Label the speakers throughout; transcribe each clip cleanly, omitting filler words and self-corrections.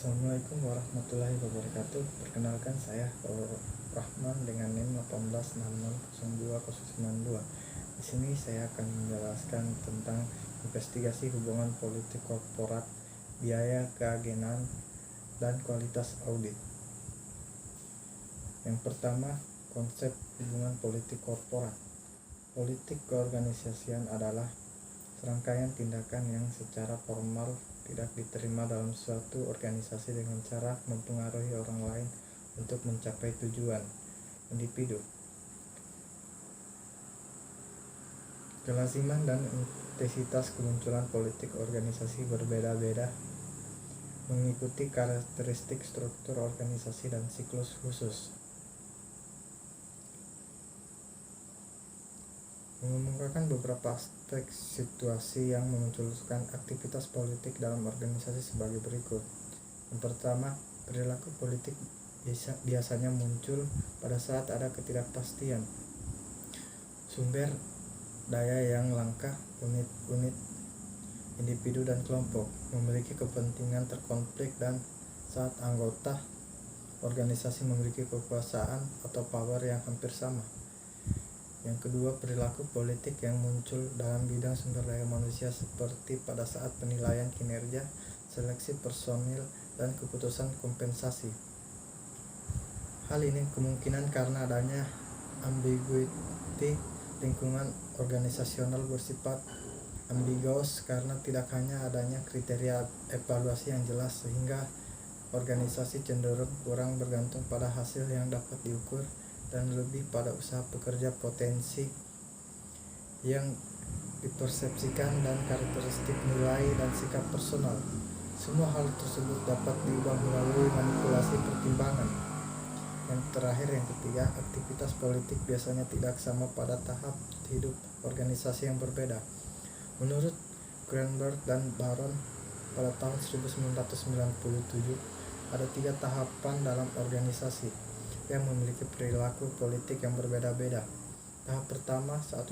Speaker 1: Assalamualaikum warahmatullahi wabarakatuh. Perkenalkan saya Rahman dengan NIM 18600292. Di sini saya akan menjelaskan tentang investigasi hubungan politik korporat, biaya keagenan, dan kualitas audit. Yang pertama, konsep hubungan politik korporat. Politik keorganisasian adalah serangkaian tindakan yang secara formal tidak diterima dalam suatu organisasi dengan cara mempengaruhi orang lain untuk mencapai tujuan individu. Kelaziman dan intensitas kemunculan politik organisasi berbeda-beda, mengikuti karakteristik struktur organisasi dan siklus khusus. Mengemukakan beberapa aspek situasi yang memunculkan aktivitas politik dalam organisasi sebagai berikut. Yang pertama, perilaku politik biasanya muncul pada saat ada ketidakpastian sumber daya yang langka. Unit-unit individu dan kelompok memiliki kepentingan terkonflik, dan saat anggota organisasi memiliki kekuasaan atau power yang hampir sama. Yang kedua, perilaku politik yang muncul dalam bidang sumber daya manusia seperti pada saat penilaian kinerja, seleksi personil, dan keputusan kompensasi. Hal ini kemungkinan karena adanya ambiguity. Lingkungan organisasional bersifat ambiguous karena tidak hanya adanya kriteria evaluasi yang jelas, sehingga organisasi cenderung kurang bergantung pada hasil yang dapat diukur dan lebih pada usaha pekerja potensi yang dipersepsikan dan karakteristik nilai dan sikap personal. Semua hal tersebut dapat diubah melalui manipulasi pertimbangan. Yang terakhir, yang ketiga, aktivitas politik biasanya tidak sama pada tahap hidup organisasi yang berbeda. Menurut Greenberg dan Baron pada tahun 1997, ada 3 tahapan dalam organisasi yang memiliki perilaku politik yang berbeda-beda. Tahap pertama, saat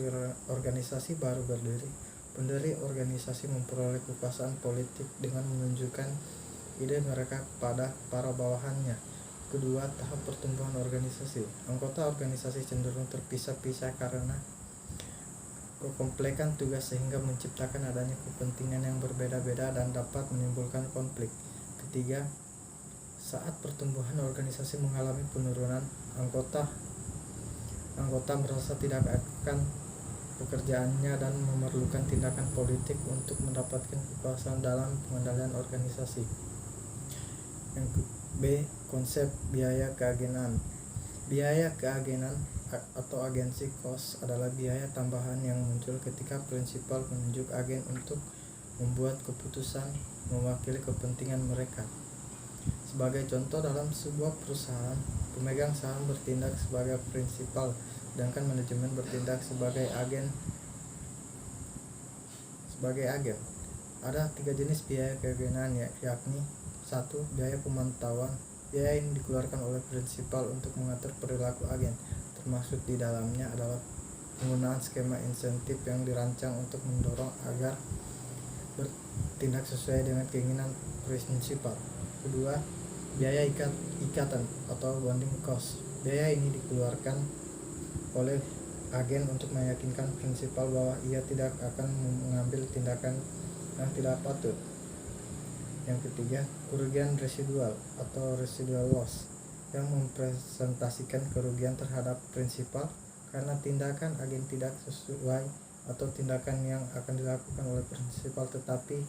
Speaker 1: organisasi baru berdiri, pendiri organisasi memperoleh kekuasaan politik dengan menunjukkan ide mereka kepada para bawahannya. Kedua, tahap pertumbuhan organisasi. Anggota organisasi cenderung terpisah-pisah karena kekomplekan tugas sehingga menciptakan adanya kepentingan yang berbeda-beda dan dapat menimbulkan konflik. Ketiga, saat pertumbuhan organisasi mengalami penurunan, anggota merasa tidak akan pekerjaannya dan memerlukan tindakan politik untuk mendapatkan kekuasaan dalam pengendalian organisasi. Yang B, konsep biaya keagenan. Biaya keagenan atau agency cost adalah biaya tambahan yang muncul ketika prinsipal menunjuk agen untuk membuat keputusan mewakili kepentingan mereka. Sebagai contoh, dalam sebuah perusahaan, pemegang saham bertindak sebagai prinsipal, sedangkan manajemen bertindak sebagai agen. Ada 3 jenis biaya keagenan, yakni 1. Biaya pemantauan. Biaya ini dikeluarkan oleh prinsipal untuk mengatur perilaku agen, termasuk di dalamnya adalah penggunaan skema insentif yang dirancang untuk mendorong agar bertindak sesuai dengan keinginan prinsipal. Kedua, biaya ikatan atau bonding cost. Biaya ini dikeluarkan oleh agen untuk meyakinkan prinsipal bahwa ia tidak akan mengambil tindakan yang tidak patut. Yang ketiga, kerugian residual atau residual loss, yang mempresentasikan kerugian terhadap prinsipal karena tindakan agen tidak sesuai atau tindakan yang akan dilakukan oleh prinsipal tetapi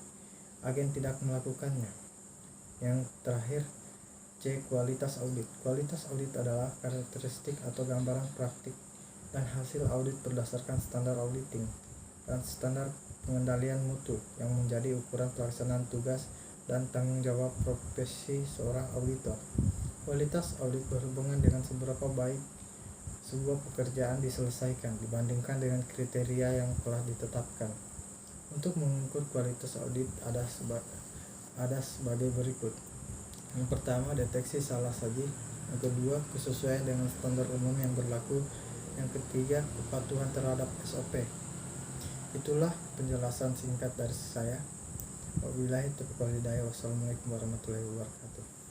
Speaker 1: agen tidak melakukannya. Yang terakhir, C. Kualitas audit. Kualitas audit adalah karakteristik atau gambaran praktik dan hasil audit berdasarkan standar auditing dan standar pengendalian mutu yang menjadi ukuran pelaksanaan tugas dan tanggung jawab profesi seorang auditor. Kualitas audit berhubungan dengan seberapa baik sebuah pekerjaan diselesaikan dibandingkan dengan kriteria yang telah ditetapkan. Untuk mengukur kualitas audit ada sebagai berikut. Yang pertama, deteksi salah saji. Yang kedua, kesesuaian dengan standar umum yang berlaku. Yang ketiga, kepatuhan terhadap SOP. Itulah penjelasan singkat dari saya. Wabillahi taufiq wal hidayah. Wassalamualaikum warahmatullahi wabarakatuh.